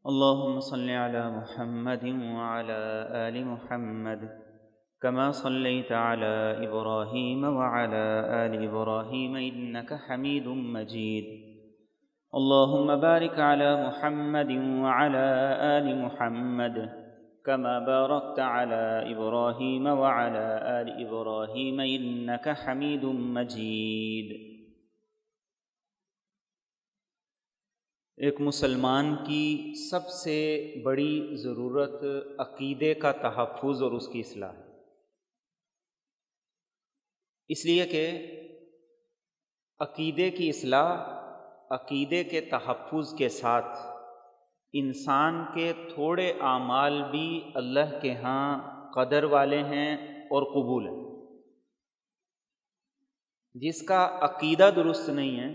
اللهم صل على محمد وعلى آل محمد كما صليت على إبراهيم وعلى آل إبراهيم إنك حميد مجيد. اللهم بارك على محمد وعلى آل محمد كما باركت على إبراهيم وعلى آل إبراهيم إنك حميد مجيد. ایک مسلمان کی سب سے بڑی ضرورت عقیدے کا تحفظ اور اس کی اصلاح ہے، اس لیے کہ عقیدے کی اصلاح، عقیدے کے تحفظ کے ساتھ انسان کے تھوڑے اعمال بھی اللہ کے ہاں قدر والے ہیں اور قبول ہیں۔ جس کا عقیدہ درست نہیں ہے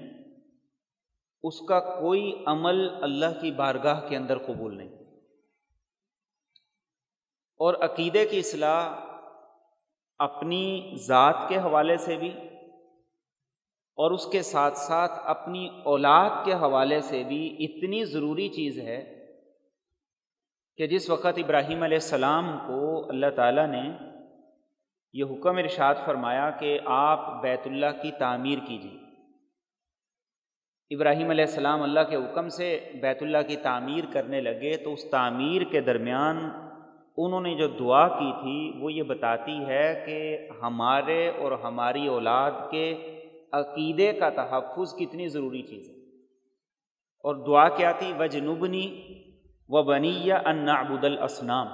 اس کا کوئی عمل اللہ کی بارگاہ کے اندر قبول نہیں۔ اور عقیدے کی اصلاح اپنی ذات کے حوالے سے بھی اور اس کے ساتھ ساتھ اپنی اولاد کے حوالے سے بھی اتنی ضروری چیز ہے کہ جس وقت ابراہیم علیہ السلام کو اللہ تعالیٰ نے یہ حکم ارشاد فرمایا کہ آپ بیت اللہ کی تعمیر کیجیے، ابراہیم علیہ السلام اللہ کے حکم سے بیت اللہ کی تعمیر کرنے لگے، تو اس تعمیر کے درمیان انہوں نے جو دعا کی تھی وہ یہ بتاتی ہے کہ ہمارے اور ہماری اولاد کے عقیدے کا تحفظ کتنی ضروری چیز ہے۔ اور دعا کیا تھی؟ وَجْنُبْنِي وَبَنِيَّ أَن نَعْبُدَ الْأَصْنَامَ،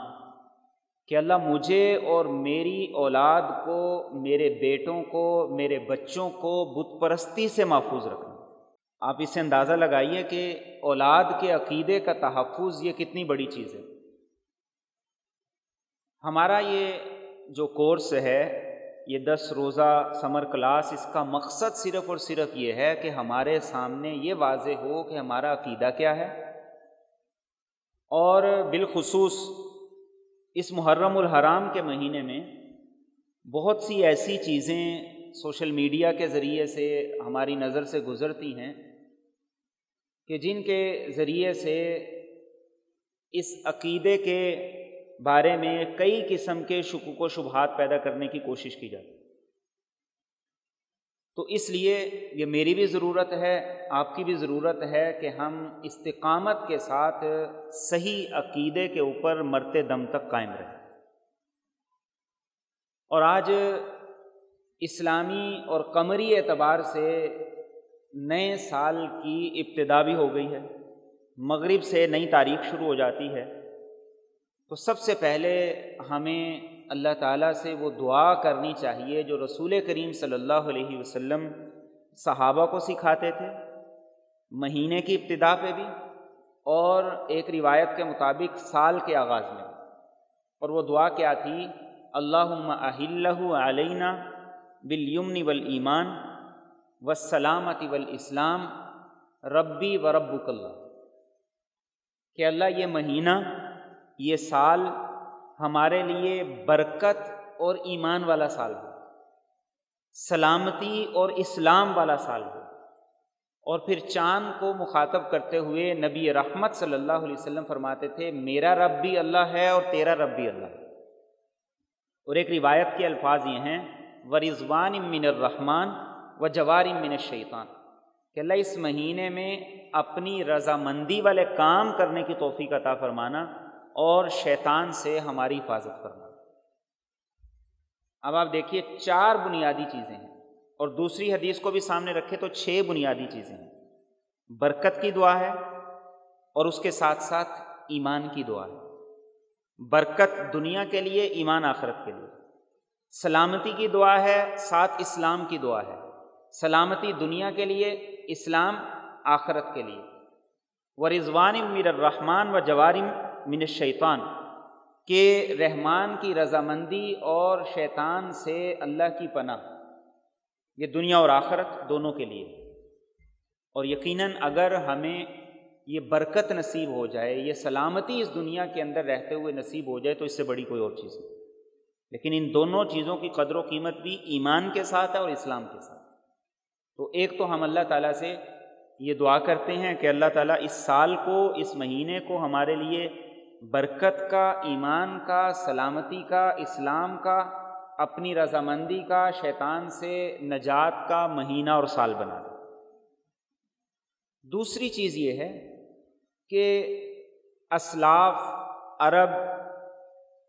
کہ اللہ مجھے اور میری اولاد کو، میرے بیٹوں کو، میرے بچوں کو بت پرستی سے محفوظ رکھنا۔ آپ اس سے اندازہ لگائیے کہ اولاد کے عقیدے کا تحفظ یہ کتنی بڑی چیز ہے۔ ہمارا یہ جو کورس ہے، یہ 10 روزہ سمر کلاس، اس کا مقصد صرف اور صرف یہ ہے کہ ہمارے سامنے یہ واضح ہو کہ ہمارا عقیدہ کیا ہے، اور بالخصوص اس محرم الحرام کے مہینے میں بہت سی ایسی چیزیں سوشل میڈیا کے ذریعے سے ہماری نظر سے گزرتی ہیں کہ جن کے ذریعے سے اس عقیدے کے بارے میں کئی قسم کے شکوک و شبہات پیدا کرنے کی کوشش کی جاتی ہے۔ تو اس لیے یہ میری بھی ضرورت ہے، آپ کی بھی ضرورت ہے کہ ہم استقامت کے ساتھ صحیح عقیدے کے اوپر مرتے دم تک قائم رہیں۔ اور آج اسلامی اور قمری اعتبار سے نئے سال کی ابتدا بھی ہو گئی ہے، مغرب سے نئی تاریخ شروع ہو جاتی ہے۔ تو سب سے پہلے ہمیں اللہ تعالیٰ سے وہ دعا کرنی چاہیے جو رسول کریم صلی اللہ علیہ وسلم صحابہ کو سکھاتے تھے، مہینے کی ابتدا پہ بھی اور ایک روایت کے مطابق سال کے آغاز میں۔ اور وہ دعا کیا تھی؟ اللہم احلہ علینا بالیمن والایمان والسلامۃ والاسلام ربی وربک اللہ، کہ اللہ یہ مہینہ، یہ سال ہمارے لیے برکت اور ایمان والا سال ہو، سلامتی اور اسلام والا سال ہو۔ اور پھر چاند کو مخاطب کرتے ہوئے نبی رحمت صلی اللہ علیہ وسلم فرماتے تھے میرا رب بھی اللہ ہے اور تیرا رب بھی اللہ ہے۔ اور ایک روایت کے الفاظ یہ ہیں ورضوان من الرحمن وجوار من الشیطان، کہ اللہ اس مہینے میں اپنی رضامندی والے کام کرنے کی توفیق عطا فرمانا اور شیطان سے ہماری حفاظت فرمانا۔ اب آپ دیکھیے 4 بنیادی چیزیں ہیں، اور دوسری حدیث کو بھی سامنے رکھے تو 6 بنیادی چیزیں ہیں۔ برکت کی دعا ہے اور اس کے ساتھ ساتھ ایمان کی دعا ہے۔ برکت دنیا کے لیے، ایمان آخرت کے لیے۔ سلامتی کی دعا ہے، ساتھ اسلام کی دعا ہے۔ سلامتی دنیا کے لیے، اسلام آخرت کے لیے۔ ورضوان من الرحمن وجوار من الشیطان، کہ رحمان کی رضامندی اور شیطان سے اللہ کی پناہ، یہ دنیا اور آخرت دونوں کے لیے۔ اور یقیناً اگر ہمیں یہ برکت نصیب ہو جائے، یہ سلامتی اس دنیا کے اندر رہتے ہوئے نصیب ہو جائے، تو اس سے بڑی کوئی اور چیز نہیں۔ لیکن ان دونوں چیزوں کی قدر و قیمت بھی ایمان کے ساتھ ہے اور اسلام کے ساتھ۔ تو ایک تو ہم اللہ تعالیٰ سے یہ دعا کرتے ہیں کہ اللہ تعالیٰ اس سال کو، اس مہینے کو ہمارے لیے برکت کا، ایمان کا، سلامتی کا، اسلام کا، اپنی رضامندی کا، شیطان سے نجات کا مہینہ اور سال بنا دے۔ دوسری چیز یہ ہے کہ اسلاف، عرب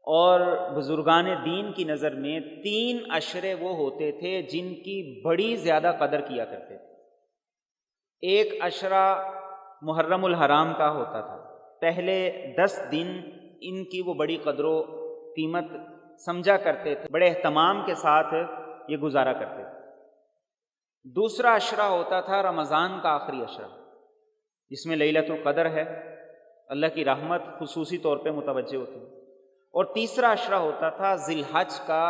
اور بزرگان دین کی نظر میں 3 عشرے وہ ہوتے تھے جن کی بڑی زیادہ قدر کیا کرتے تھے۔ ایک عشرہ محرم الحرام کا ہوتا تھا، پہلے 10 دن ان کی وہ بڑی قدر و قیمت سمجھا کرتے تھے، بڑے اہتمام کے ساتھ یہ گزارا کرتے تھے۔ دوسرا عشرہ ہوتا تھا رمضان کا آخری عشرہ، جس میں لیلۃ القدر ہے، اللہ کی رحمت خصوصی طور پہ متوجہ ہوتی ہے۔ اور تیسرا عشرہ ہوتا تھا ذی الحج کا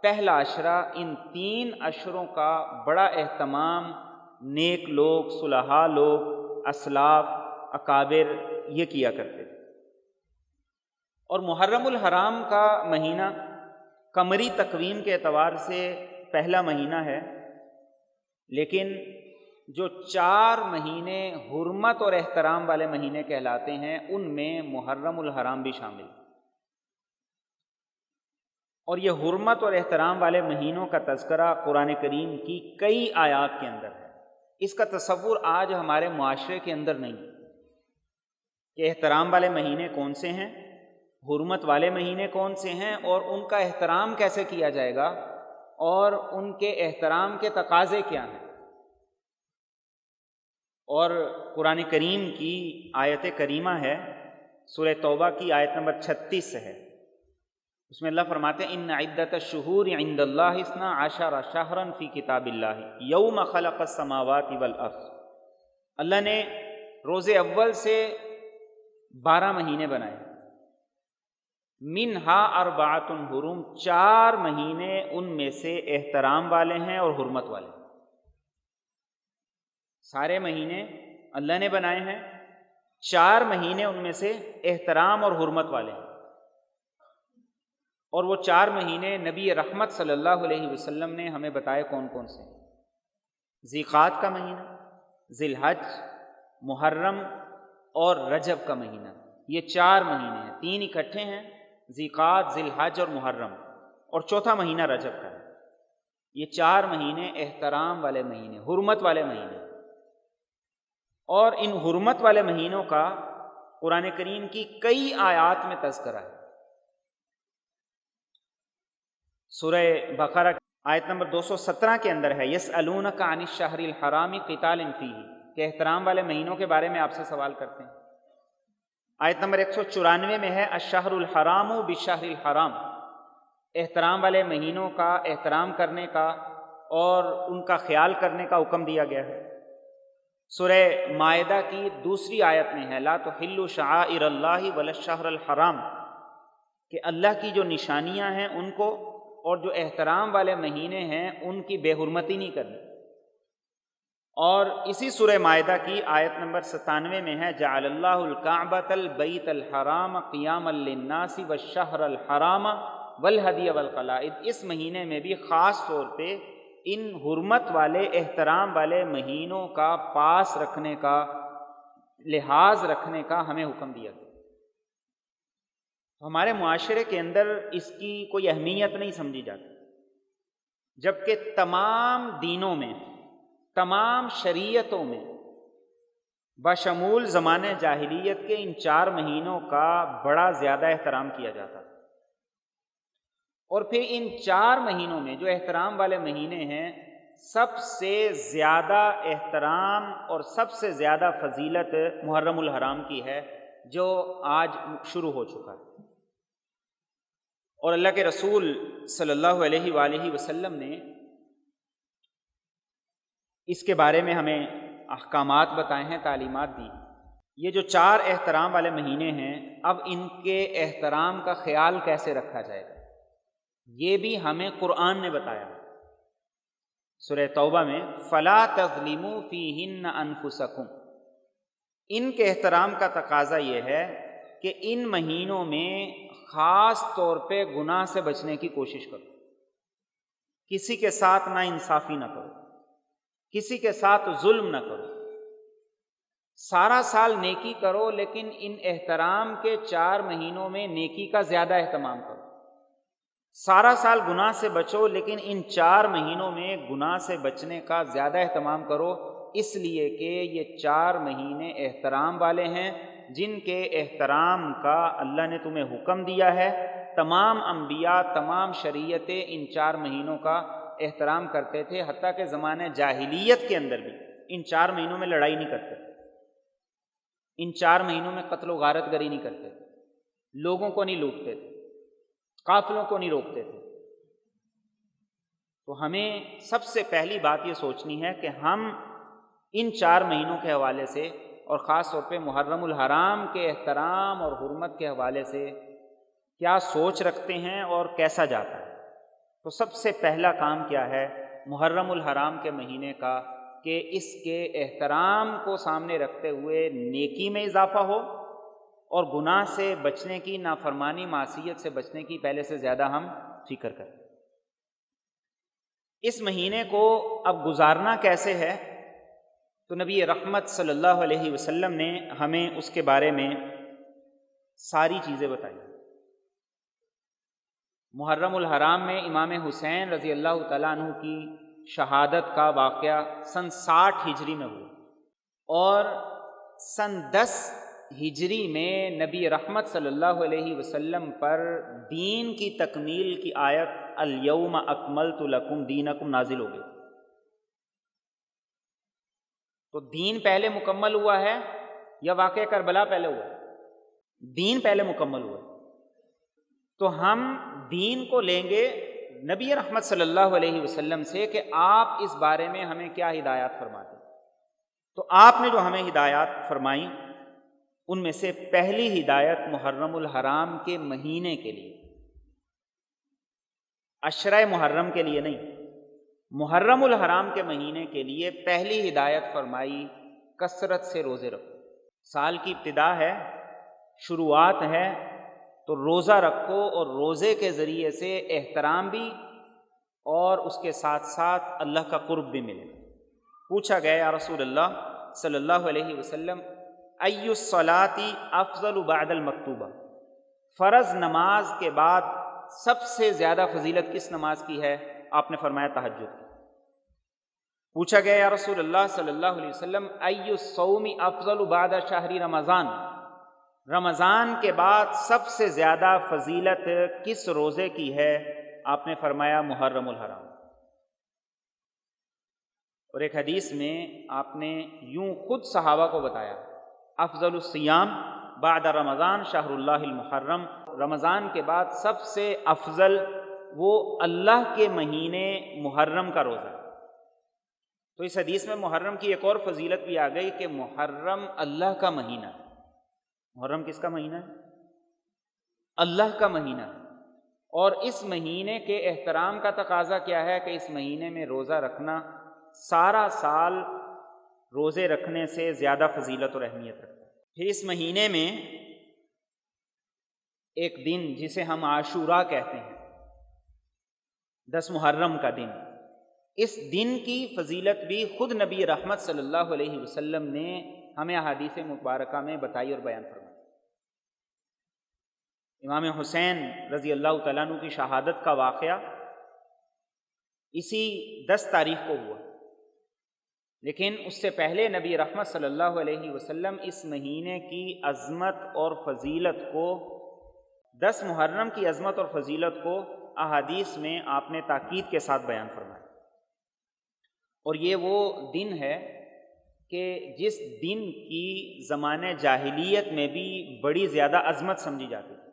پہلا عشرہ۔ ان 3 عشروں کا بڑا اہتمام نیک لوگ، صلحاء لوگ، اسلاف، اکابر یہ کیا کرتے تھے۔ اور محرم الحرام کا مہینہ قمری تقویم کے اعتبار سے پہلا مہینہ ہے، لیکن جو 4 مہینے حرمت اور احترام والے مہینے کہلاتے ہیں ان میں محرم الحرام بھی شامل ہے۔ اور یہ حرمت اور احترام والے مہینوں کا تذکرہ قرآن کریم کی کئی آیات کے اندر ہے۔ اس کا تصور آج ہمارے معاشرے کے اندر نہیں کہ احترام والے مہینے کون سے ہیں، حرمت والے مہینے کون سے ہیں، اور ان کا احترام کیسے کیا جائے گا، اور ان کے احترام کے تقاضے کیا ہیں۔ اور قرآن کریم کی آیت کریمہ ہے، سورہ توبہ کی آیت نمبر 36 ہے، اس میں اللہ فرماتے ہیں ان عدت الشہور عند اللہ 12 شہرا فی کتاب اللہ یوم خلق السماوات والارض۔ اللہ نے روز اول سے 12 مہینے بنائے، منہا اربعۃ حرم، 4 مہینے ان میں سے احترام والے ہیں اور حرمت والے ہیں۔ سارے مہینے اللہ نے بنائے ہیں، 4 مہینے ان میں سے احترام اور حرمت والے ہیں، اور وہ 4 مہینے نبی رحمت صلی اللہ علیہ وسلم نے ہمیں بتائے کون کون سے ہیں۔ ذی القعدہ کا مہینہ، ذی الحج، محرم اور رجب کا مہینہ، یہ 4 مہینے ہیں، 3 اکٹھے ہیں، ذی القعدہ، ذی الحج اور محرم، اور چوتھا مہینہ رجب کا ہے۔ یہ 4 مہینے احترام والے مہینے، حرمت والے مہینے، اور ان حرمت والے مہینوں کا قرآن کریم کی کئی آیات میں تذکرہ ہے۔ سورہ بقرہ آیت نمبر 217 کے اندر ہے یسألونک عن الشہر الحرام قتال فیہ، کہ احترام والے مہینوں کے بارے میں آپ سے سوال کرتے ہیں۔ آیت نمبر 194 میں ہے الشہر الحرام بالشہر الحرام، احترام والے مہینوں کا احترام کرنے کا اور ان کا خیال کرنے کا حکم دیا گیا ہے۔ سورہ مائدہ کی دوسری آیت میں ہے لا تحلوا شعائر اللہ ولا الشہر الحرام، کہ اللہ کی جو نشانیاں ہیں ان کو اور جو احترام والے مہینے ہیں ان کی بے حرمتی نہیں کرنی۔ اور اسی سورہ مائدہ کی آیت نمبر 97 میں ہے جعل اللہ الکعبۃ البیت الحرام قیاما للناس والشہر الحرام والہدی والقلائد۔ اس مہینے میں بھی خاص طور پہ ان حرمت والے احترام والے مہینوں کا پاس رکھنے کا، لحاظ رکھنے کا ہمیں حکم دیا گیا۔ ہمارے معاشرے کے اندر اس کی کوئی اہمیت نہیں سمجھی جاتی، جبکہ تمام دینوں میں، تمام شریعتوں میں بشمول زمانہ جاہلیت کے ان 4 مہینوں کا بڑا زیادہ احترام کیا جاتا ہے۔ اور پھر ان 4 مہینوں میں جو احترام والے مہینے ہیں، سب سے زیادہ احترام اور سب سے زیادہ فضیلت محرم الحرام کی ہے، جو آج شروع ہو چکا ہے۔ اور اللہ کے رسول صلی اللہ علیہ وآلہ وسلم نے اس کے بارے میں ہمیں احکامات بتائے ہیں، تعلیمات دی۔ یہ جو 4 احترام والے مہینے ہیں، اب ان کے احترام کا خیال کیسے رکھا جائے گا، یہ بھی ہمیں قرآن نے بتایا۔ سورہ توبہ میں فَلَا تَظْلِمُوا فِيهِنَّ أَنفُسَكُمْ، ان کے احترام کا تقاضا یہ ہے کہ ان مہینوں میں خاص طور پہ گناہ سے بچنے کی کوشش کرو، کسی کے ساتھ نا انصافی نہ کرو، کسی کے ساتھ ظلم نہ کرو، سارا سال نیکی کرو لیکن ان احترام کے 4 مہینوں میں نیکی کا زیادہ اہتمام کرو۔ سارا سال گناہ سے بچو لیکن ان 4 مہینوں میں گناہ سے بچنے کا زیادہ اہتمام کرو، اس لیے کہ یہ 4 مہینے احترام والے ہیں جن کے احترام کا اللہ نے تمہیں حکم دیا ہے۔ تمام انبیاء، تمام شریعتیں ان 4 مہینوں کا احترام کرتے تھے، حتیٰ کہ زمانے جاہلیت کے اندر بھی ان 4 مہینوں میں لڑائی نہیں کرتے، ان 4 مہینوں میں قتل و غارت گری نہیں کرتے، لوگوں کو نہیں لوٹتے تھے، قافلوں کو نہیں روکتے تھے۔ تو ہمیں سب سے پہلی بات یہ سوچنی ہے کہ ہم ان 4 مہینوں کے حوالے سے اور خاص طور پہ محرم الحرام کے احترام اور حرمت کے حوالے سے کیا سوچ رکھتے ہیں اور کیسا جاتا ہے۔ تو سب سے پہلا کام کیا ہے محرم الحرام کے مہینے کا، کہ اس کے احترام کو سامنے رکھتے ہوئے نیکی میں اضافہ ہو اور گناہ سے بچنے کی، نافرمانی معصیت سے بچنے کی پہلے سے زیادہ ہم فکر کریں۔ اس مہینے کو اب گزارنا کیسے ہے، تو نبی رحمت صلی اللہ علیہ وسلم نے ہمیں اس کے بارے میں ساری چیزیں بتائی۔ محرم الحرام میں امام حسین رضی اللہ تعالیٰ عنہ کی شہادت کا واقعہ سن 60 ہجری میں ہوا، اور سن 10 ہجری میں نبی رحمت صلی اللہ علیہ وسلم پر دین کی تکمیل کی آیت الیوم اکملت لکم دینکم نازل ہو گئی۔ تو دین پہلے مکمل ہوا ہے یا واقعہ کربلا پہلے ہوا ہے؟ دین پہلے مکمل ہوا ہے۔ تو ہم دین کو لیں گے نبی رحمت صلی اللہ علیہ وسلم سے کہ آپ اس بارے میں ہمیں کیا ہدایات فرماتے ہیں۔ تو آپ نے جو ہمیں ہدایات فرمائیں ان میں سے پہلی ہدایت محرم الحرام کے مہینے کے لیے، عشرہ محرم کے لیے نہیں، محرم الحرام کے مہینے کے لیے پہلی ہدایت فرمائی کثرت سے روزے رکھو۔ سال کی ابتدا ہے، شروعات ہے، تو روزہ رکھو اور روزے کے ذریعے سے احترام بھی اور اس کے ساتھ ساتھ اللہ کا قرب بھی ملے۔ پوچھا گیا یا رسول اللہ صلی اللہ علیہ وسلم ای الصلاۃ افضل بعد المکتوبہ، فرض نماز کے بعد سب سے زیادہ فضیلت کس نماز کی ہے؟ آپ نے فرمایا تہجد کی۔ پوچھا گیا یا رسول اللہ صلی اللہ علیہ وسلم ای الصوم افضل بعد شہر رمضان، رمضان کے بعد سب سے زیادہ فضیلت کس روزے کی ہے؟ آپ نے فرمایا محرم الحرام۔ اور ایک حدیث میں آپ نے یوں خود صحابہ کو بتایا افضل الصیام بعد رمضان شہر اللہ المحرم، رمضان کے بعد سب سے افضل وہ اللہ کے مہینے محرم کا روزہ۔ تو اس حدیث میں محرم کی ایک اور فضیلت بھی آ گئی کہ محرم اللہ کا مہینہ ہے۔ محرم کس کا مہینہ ہے؟ اللہ کا مہینہ ہے۔ اور اس مہینے کے احترام کا تقاضا کیا ہے کہ اس مہینے میں روزہ رکھنا سارا سال روزے رکھنے سے زیادہ فضیلت اور اہمیت رکھتا ہے۔ پھر اس مہینے میں ایک دن جسے ہم عاشوراء کہتے ہیں، 10 محرم کا دن، اس دن کی فضیلت بھی خود نبی رحمت صلی اللہ علیہ وسلم نے ہمیں احادیث مبارکہ میں بتائی اور بیان فرمائی۔ امام حسین رضی اللہ تعالیٰ عنہ کی شہادت کا واقعہ اسی 10 تاریخ کو ہوا، لیکن اس سے پہلے نبی رحمت صلی اللہ علیہ وسلم اس مہینے کی عظمت اور فضیلت کو، 10 محرم کی عظمت اور فضیلت کو احادیث میں آپ نے تاکید کے ساتھ بیان فرمایا۔ اور یہ وہ دن ہے کہ جس دن کی زمانے جاہلیت میں بھی بڑی زیادہ عظمت سمجھی جاتی ہے۔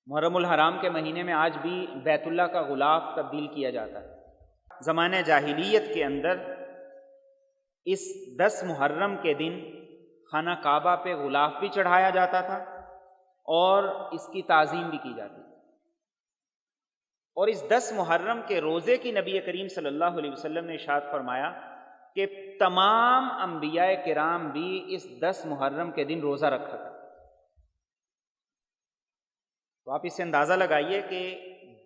محرم الحرام کے مہینے میں آج بھی بیت اللہ کا غلاف تبدیل کیا جاتا ہے۔ زمانے جاہلیت کے اندر اس 10 محرم کے دن خانہ کعبہ پہ غلاف بھی چڑھایا جاتا تھا اور اس کی تعظیم بھی کی جاتی تھی۔ اور اس 10 محرم کے روزے کی نبی کریم صلی اللہ علیہ وسلم نے ارشاد فرمایا کہ تمام انبیاء کرام بھی اس 10 محرم کے دن روزہ رکھا کرتے۔ تو آپ اس سے اندازہ لگائیے کہ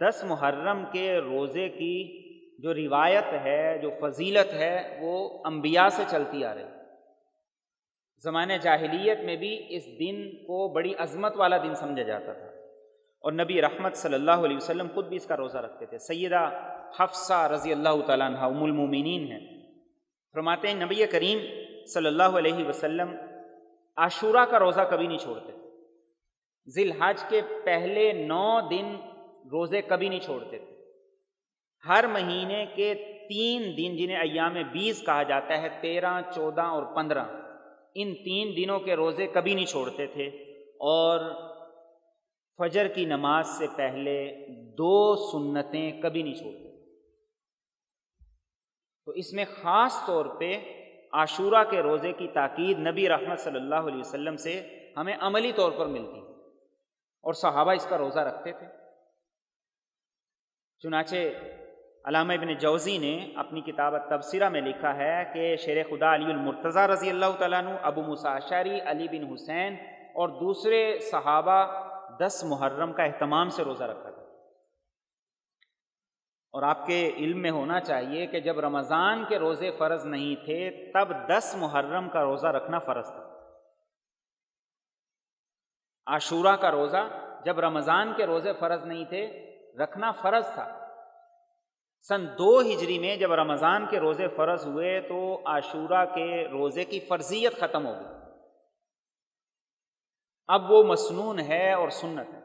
10 محرم کے روزے کی جو روایت ہے، جو فضیلت ہے، وہ انبیاء سے چلتی آ رہی ہے۔ زمانہ جاہلیت میں بھی اس دن کو بڑی عظمت والا دن سمجھا جاتا تھا، اور نبی رحمت صلی اللہ علیہ وسلم خود بھی اس کا روزہ رکھتے تھے۔ سیدہ حفصہ رضی اللہ تعالیٰ عنہ ام المومنین ہیں، فرماتے ہیں نبی کریم صلی اللہ علیہ وسلم عاشورہ کا روزہ کبھی نہیں چھوڑتے، ذی الحج کے پہلے 9 دن روزے کبھی نہیں چھوڑتے تھے۔ ہر مہینے کے 3 دن جنہیں ایام 20 کہا جاتا ہے، 13، 14 اور 15، ان 3 دنوں کے روزے کبھی نہیں چھوڑتے تھے، اور فجر کی نماز سے پہلے 2 سنتیں کبھی نہیں چھوڑتے۔ تو اس میں خاص طور پہ عاشورہ کے روزے کی تاکید نبی رحمت صلی اللہ علیہ وسلم سے ہمیں عملی طور پر ملتی ہے، اور صحابہ اس کا روزہ رکھتے تھے۔ چنانچہ علامہ ابن جوزی نے اپنی کتاب التبصرہ میں لکھا ہے کہ شیر خدا علی المرتضیٰ رضی اللہ تعالیٰ عنہ، ابو موسیٰ اشعری، علی بن حسین اور دوسرے صحابہ 10 محرم کا اہتمام سے روزہ رکھا تھا۔ اور آپ کے علم میں ہونا چاہیے کہ جب رمضان کے روزے فرض نہیں تھے تب 10 محرم کا روزہ رکھنا فرض تھا۔ عاشورہ کا روزہ جب رمضان کے روزے فرض نہیں تھے رکھنا فرض تھا۔ سن 2 ہجری میں جب رمضان کے روزے فرض ہوئے تو عاشورہ کے روزے کی فرضیت ختم ہو گئی، اب وہ مسنون ہے اور سنت ہے،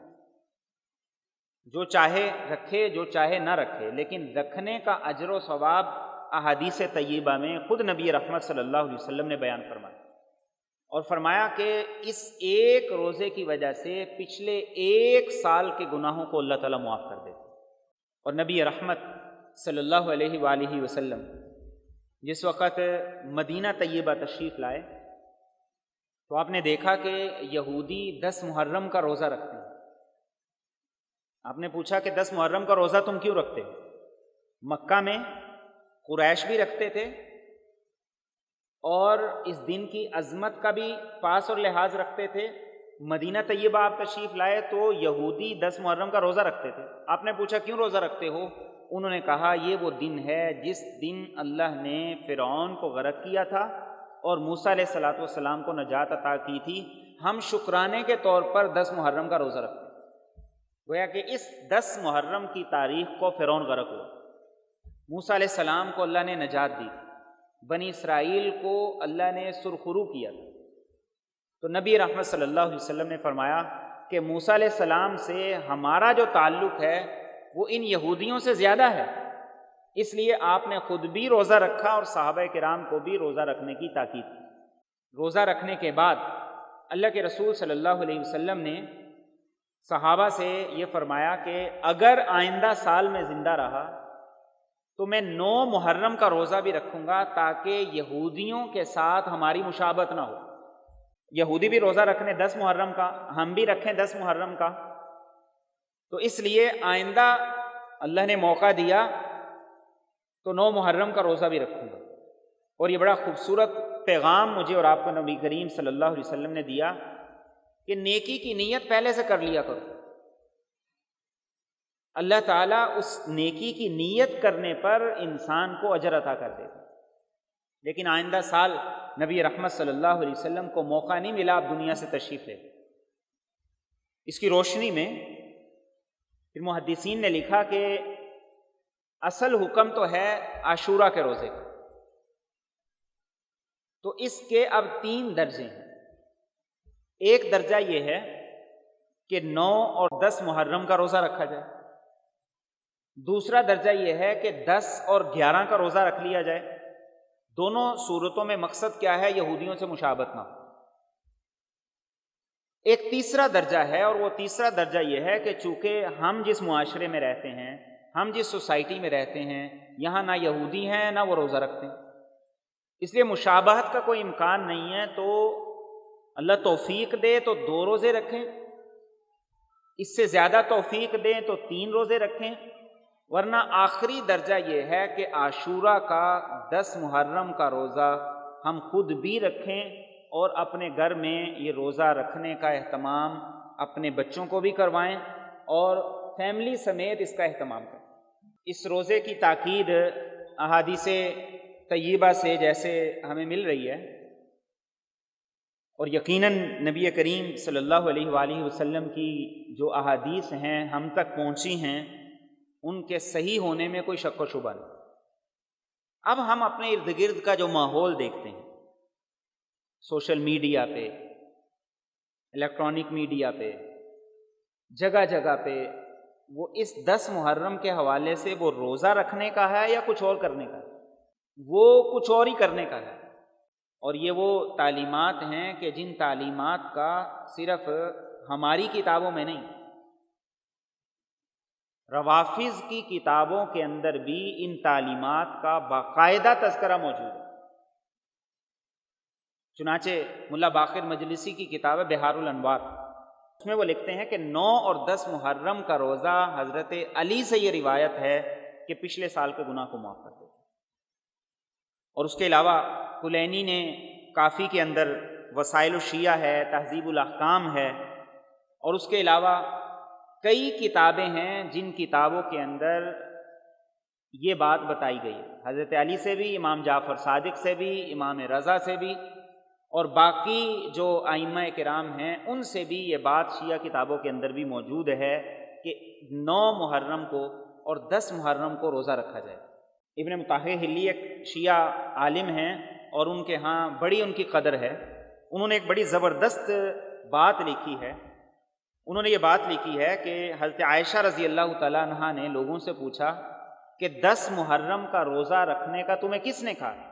جو چاہے رکھے جو چاہے نہ رکھے، لیکن رکھنے کا اجر و ثواب احادیث طیبہ میں خود نبی رحمت صلی اللہ علیہ وسلم نے بیان فرمایا، اور فرمایا کہ اس ایک روزے کی وجہ سے پچھلے 1 سال کے گناہوں کو اللہ تعالیٰ معاف کر دیتے۔ اور نبی رحمت صلی اللہ علیہ وآلہ وسلم جس وقت مدینہ طیبہ تشریف لائے تو آپ نے دیکھا کہ یہودی 10 محرم کا روزہ رکھتے ہیں۔ آپ نے پوچھا کہ 10 محرم کا روزہ تم کیوں رکھتے ہو؟ مکہ میں قریش بھی رکھتے تھے اور اس دن کی عظمت کا بھی پاس اور لحاظ رکھتے تھے۔ مدینہ طیبہ آپ تشریف لائے تو یہودی 10 محرم کا روزہ رکھتے تھے۔ آپ نے پوچھا کیوں روزہ رکھتے ہو؟ انہوں نے کہا یہ وہ دن ہے جس دن اللہ نے فرعون کو غرق کیا تھا اور موسیٰ علیہ الصلوۃ والسلام کو نجات عطا کی تھی، ہم شکرانے کے طور پر 10 محرم کا روزہ رکھتے ہیں۔ گویا کہ اس 10 محرم کی تاریخ کو فرعون غرق ہوا، موسیٰ علیہ السلام کو اللہ نے نجات دی، بنی اسرائیل کو اللہ نے سرخرو کیا تھا۔ تو نبی رحمت صلی اللہ علیہ وسلم نے فرمایا کہ موسیٰ علیہ السلام سے ہمارا جو تعلق ہے وہ ان یہودیوں سے زیادہ ہے، اس لیے آپ نے خود بھی روزہ رکھا اور صحابہ کرام کو بھی روزہ رکھنے کی تاکید کی۔ روزہ رکھنے کے بعد اللہ کے رسول صلی اللہ علیہ وسلم نے صحابہ سے یہ فرمایا کہ اگر آئندہ سال میں زندہ رہا تو میں 9 محرم کا روزہ بھی رکھوں گا تاکہ یہودیوں کے ساتھ ہماری مشابہت نہ ہو۔ یہودی بھی روزہ رکھنے 10 محرم کا، ہم بھی رکھیں 10 محرم کا، تو اس لیے آئندہ اللہ نے موقع دیا تو 9 محرم کا روزہ بھی رکھوں گا۔ اور یہ بڑا خوبصورت پیغام مجھے اور آپ کو نبی کریم صلی اللہ علیہ وسلم نے دیا کہ نیکی کی نیت پہلے سے کر لیا کرو، اللہ تعالیٰ اس نیکی کی نیت کرنے پر انسان کو اجر عطا کر دیتا۔ لیکن آئندہ سال نبی رحمت صلی اللہ علیہ وسلم کو موقع نہیں ملا، آپ دنیا سے تشریف لے۔ اس کی روشنی میں پھر محدثین نے لکھا کہ اصل حکم تو ہے عاشورہ کے روزے کا، تو اس کے اب 3 درجے ہیں۔ ایک درجہ یہ ہے کہ 9 اور 10 محرم کا روزہ رکھا جائے، دوسرا درجہ یہ ہے کہ 10 اور 11 کا روزہ رکھ لیا جائے۔ دونوں صورتوں میں مقصد کیا ہے؟ یہودیوں سے مشابہت نہ ہو۔ ایک تیسرا درجہ ہے، اور وہ تیسرا درجہ یہ ہے کہ چونکہ ہم جس معاشرے میں رہتے ہیں، ہم جس سوسائٹی میں رہتے ہیں، یہاں نہ یہودی ہیں نہ وہ روزہ رکھتے ہیں، اس لیے مشابہت کا کوئی امکان نہیں ہے، تو اللہ توفیق دے تو 2 روزے رکھیں، اس سے زیادہ توفیق دیں تو 3 روزے رکھیں، ورنہ آخری درجہ یہ ہے کہ عاشورہ کا 10 محرم کا روزہ ہم خود بھی رکھیں اور اپنے گھر میں یہ روزہ رکھنے کا اہتمام اپنے بچوں کو بھی کروائیں اور فیملی سمیت اس کا اہتمام کریں۔ اس روزے کی تاکید احادیث طیبہ سے جیسے ہمیں مل رہی ہے، اور یقیناً نبی کریم صلی اللہ علیہ وآلہ وسلم کی جو احادیث ہیں ہم تک پہنچی ہیں ان کے صحیح ہونے میں کوئی شک و شبہ نہیں۔ اب ہم اپنے ارد گرد کا جو ماحول دیکھتے ہیں، سوشل میڈیا پہ، الیکٹرانک میڈیا پہ، جگہ جگہ پہ، وہ اس 10 محرم کے حوالے سے وہ روزہ رکھنے کا ہے یا کچھ اور کرنے کا ہے؟ وہ کچھ اور ہی کرنے کا ہے۔ اور یہ وہ تعلیمات ہیں کہ جن تعلیمات کا صرف ہماری کتابوں میں نہیں، روافض کی کتابوں کے اندر بھی ان تعلیمات کا باقاعدہ تذکرہ موجود ہے۔ چنانچہ ملا باقر مجلسی کی کتاب ہے بہار الانوار، اس میں وہ لکھتے ہیں کہ 9 اور 10 محرم کا روزہ حضرت علی سے یہ روایت ہے کہ پچھلے سال کے گناہ کو معاف کرتے تھے۔ اور اس کے علاوہ کلینی نے کافی کے اندر وسائل الشیعہ ہے، تہذیب الاحکام ہے، اور اس کے علاوہ کئی کتابیں ہیں جن کتابوں کے اندر یہ بات بتائی گئی ہے، حضرت علی سے بھی، امام جعفر صادق سے بھی، امام رضا سے بھی، اور باقی جو ائمہ کرام ہیں ان سے بھی یہ بات شیعہ کتابوں کے اندر بھی موجود ہے کہ 9 محرم کو اور 10 محرم کو روزہ رکھا جائے۔ ابن مطہر حلی ایک شیعہ عالم ہیں اور ان کے ہاں بڑی ان کی قدر ہے، انہوں نے ایک بڑی زبردست بات لکھی ہے۔ انہوں نے یہ بات لکھی ہے کہ حضرت عائشہ رضی اللہ تعالیٰ عنہا نے لوگوں سے پوچھا کہ 10 محرم کا روزہ رکھنے کا تمہیں کس نے کہا؟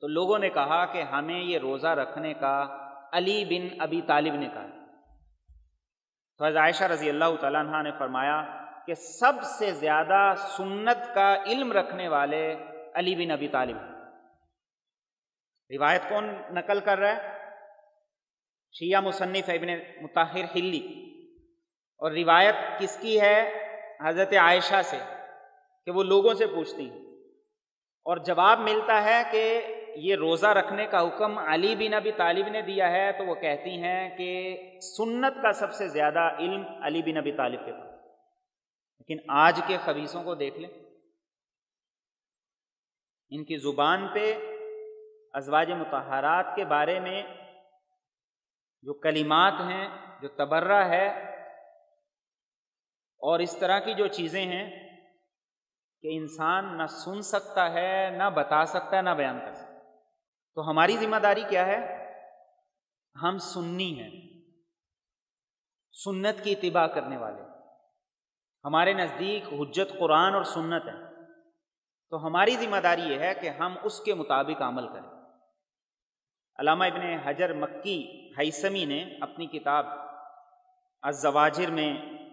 تو لوگوں نے کہا کہ ہمیں یہ روزہ رکھنے کا علی بن ابی طالب نے کہا۔ تو حضرت عائشہ رضی اللہ تعالیٰ عنہا نے فرمایا کہ سب سے زیادہ سنت کا علم رکھنے والے علی بن ابی طالب ہیں۔ روایت کون نقل کر رہا ہے؟ شیعہ مصنف ابن مطہر حلی، اور روایت کس کی ہے؟ حضرت عائشہ سے، کہ وہ لوگوں سے پوچھتی ہیں، اور جواب ملتا ہے کہ یہ روزہ رکھنے کا حکم علی بن ابی طالب نے دیا ہے، تو وہ کہتی ہیں کہ سنت کا سب سے زیادہ علم علی بن ابی طالب کے پاس۔ لیکن آج کے خبیثوں کو دیکھ لیں، ان کی زبان پہ ازواج مطہرات کے بارے میں جو کلمات ہیں، جو تبرہ ہے، اور اس طرح کی جو چیزیں ہیں کہ انسان نہ سن سکتا ہے، نہ بتا سکتا ہے، نہ بیان کر سکتا ہے۔ تو ہماری ذمہ داری کیا ہے؟ ہم سنی ہیں، سنت کی اتباع کرنے والے، ہمارے نزدیک حجت قرآن اور سنت ہے، تو ہماری ذمہ داری یہ ہے کہ ہم اس کے مطابق عمل کریں۔ علامہ ابن حجر مکی ہیثمی نے اپنی کتاب الزواجر میں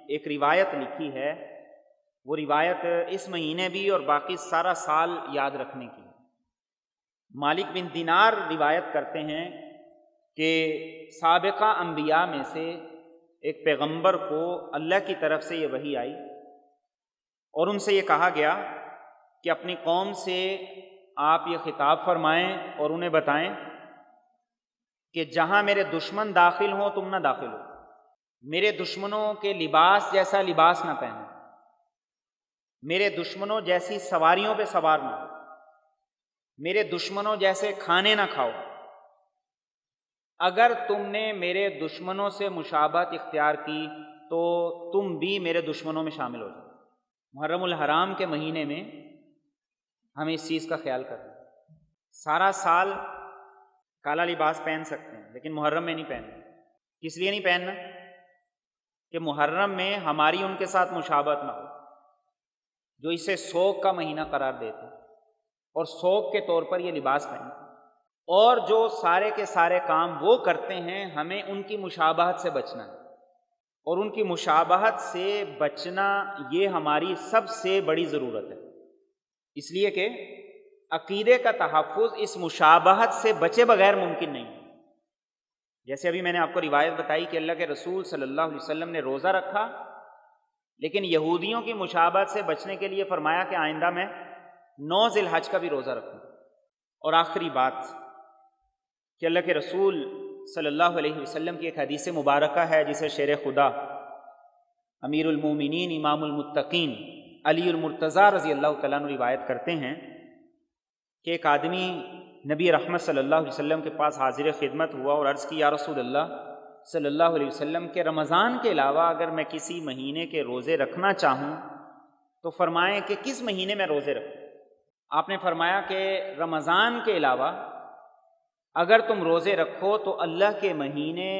ایک روایت لکھی ہے، وہ روایت اس مہینے بھی اور باقی سارا سال یاد رکھنے کی۔ مالک بن دینار روایت کرتے ہیں کہ سابقہ انبیاء میں سے ایک پیغمبر کو اللہ کی طرف سے یہ وحی آئی، اور ان سے یہ کہا گیا کہ اپنی قوم سے آپ یہ خطاب فرمائیں اور انہیں بتائیں کہ جہاں میرے دشمن داخل ہوں تم نہ داخل ہو، میرے دشمنوں کے لباس جیسا لباس نہ پہنو، میرے دشمنوں جیسی سواریوں پہ سوار نہ ہو، میرے دشمنوں جیسے کھانے نہ کھاؤ۔ اگر تم نے میرے دشمنوں سے مشابہت اختیار کی تو تم بھی میرے دشمنوں میں شامل ہو جاؤ۔ محرم الحرام کے مہینے میں ہمیں اس چیز کا خیال کرنا ہے۔ سارا سال کالا لباس پہن سکتے ہیں لیکن محرم میں نہیں پہننا۔ کس لیے نہیں پہننا؟ کہ محرم میں ہماری ان کے ساتھ مشابہت نہ ہو، جو اسے سوگ کا مہینہ قرار دیتے اور سوگ کے طور پر یہ لباس پہنتے، اور جو سارے کے سارے کام وہ کرتے ہیں ہمیں ان کی مشابہت سے بچنا ہے، اور ان کی مشابہت سے بچنا یہ ہماری سب سے بڑی ضرورت ہے، اس لیے کہ عقیدے کا تحفظ اس مشابہت سے بچے بغیر ممکن نہیں ہے۔ جیسے ابھی میں نے آپ کو روایت بتائی کہ اللہ کے رسول صلی اللہ علیہ وسلم نے روزہ رکھا، لیکن یہودیوں کی مشابہت سے بچنے کے لیے فرمایا کہ آئندہ میں 9 ذی الحج کا بھی روزہ رکھوں۔ اور آخری بات کہ اللہ کے رسول صلی اللہ علیہ وسلم کی ایک حدیث مبارکہ ہے جسے شیر خدا امیر المومنین امام المتقین علی المرتضیٰ رضی اللہ تعالیٰ عنہ روایت کرتے ہیں کہ ایک آدمی نبی رحمت صلی اللہ علیہ وسلم کے پاس حاضر خدمت ہوا اور عرض کی یا رسول اللہ صلی اللہ علیہ وسلم کہ رمضان کے علاوہ اگر میں کسی مہینے کے روزے رکھنا چاہوں تو فرمائیں کہ کس مہینے میں روزے رکھوں؟ آپ نے فرمایا کہ رمضان کے علاوہ اگر تم روزے رکھو تو اللہ کے مہینے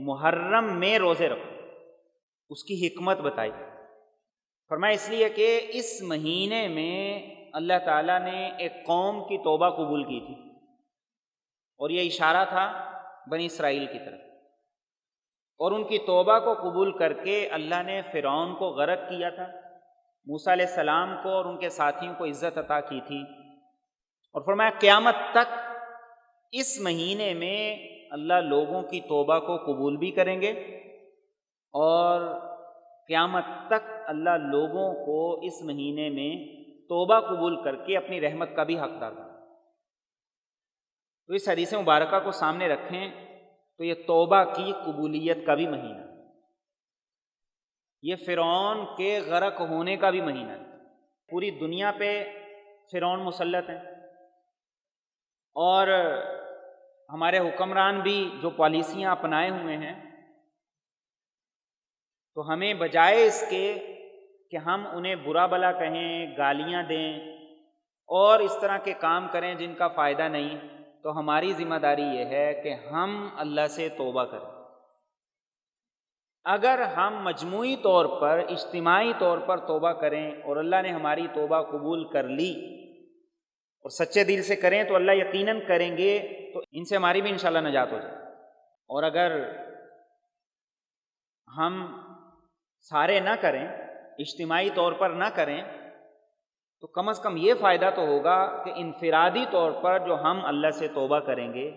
محرم میں روزے رکھو۔ اس کی حکمت بتائی، فرمایا اس لیے کہ اس مہینے میں اللہ تعالیٰ نے ایک قوم کی توبہ قبول کی تھی، اور یہ اشارہ تھا بنی اسرائیل کی طرف، اور ان کی توبہ کو قبول کر کے اللہ نے فرعون کو غرق کیا تھا، موسیٰ علیہ السلام کو اور ان کے ساتھیوں کو عزت عطا کی تھی، اور فرمایا قیامت تک اس مہینے میں اللہ لوگوں کی توبہ کو قبول بھی کریں گے، اور قیامت تک اللہ لوگوں کو اس مہینے میں توبہ قبول کر کے اپنی رحمت کا بھی حقدار بنا۔ تو اس حدیث مبارکہ کو سامنے رکھیں تو یہ توبہ کی قبولیت کا بھی مہینہ، یہ فرعون کے غرق ہونے کا بھی مہینہ ہے۔ پوری دنیا پہ فرعون مسلط ہیں، اور ہمارے حکمران بھی جو پالیسیاں اپنائے ہوئے ہیں، تو ہمیں بجائے اس کے کہ ہم انہیں برا بلا کہیں، گالیاں دیں اور اس طرح کے کام کریں جن کا فائدہ نہیں، تو ہماری ذمہ داری یہ ہے کہ ہم اللہ سے توبہ کریں۔ اگر ہم مجموعی طور پر، اجتماعی طور پر توبہ کریں اور اللہ نے ہماری توبہ قبول کر لی اور سچے دل سے کریں تو اللہ یقیناً کریں گے، تو ان سے ہماری بھی انشاءاللہ نجات ہو جائے۔ اور اگر ہم سارے نہ کریں، اجتماعی طور پر نہ کریں، تو کم از کم یہ فائدہ تو ہوگا کہ انفرادی طور پر جو ہم اللہ سے توبہ کریں گے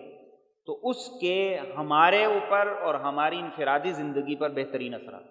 تو اس کے ہمارے اوپر اور ہماری انفرادی زندگی پر بہترین اثرات۔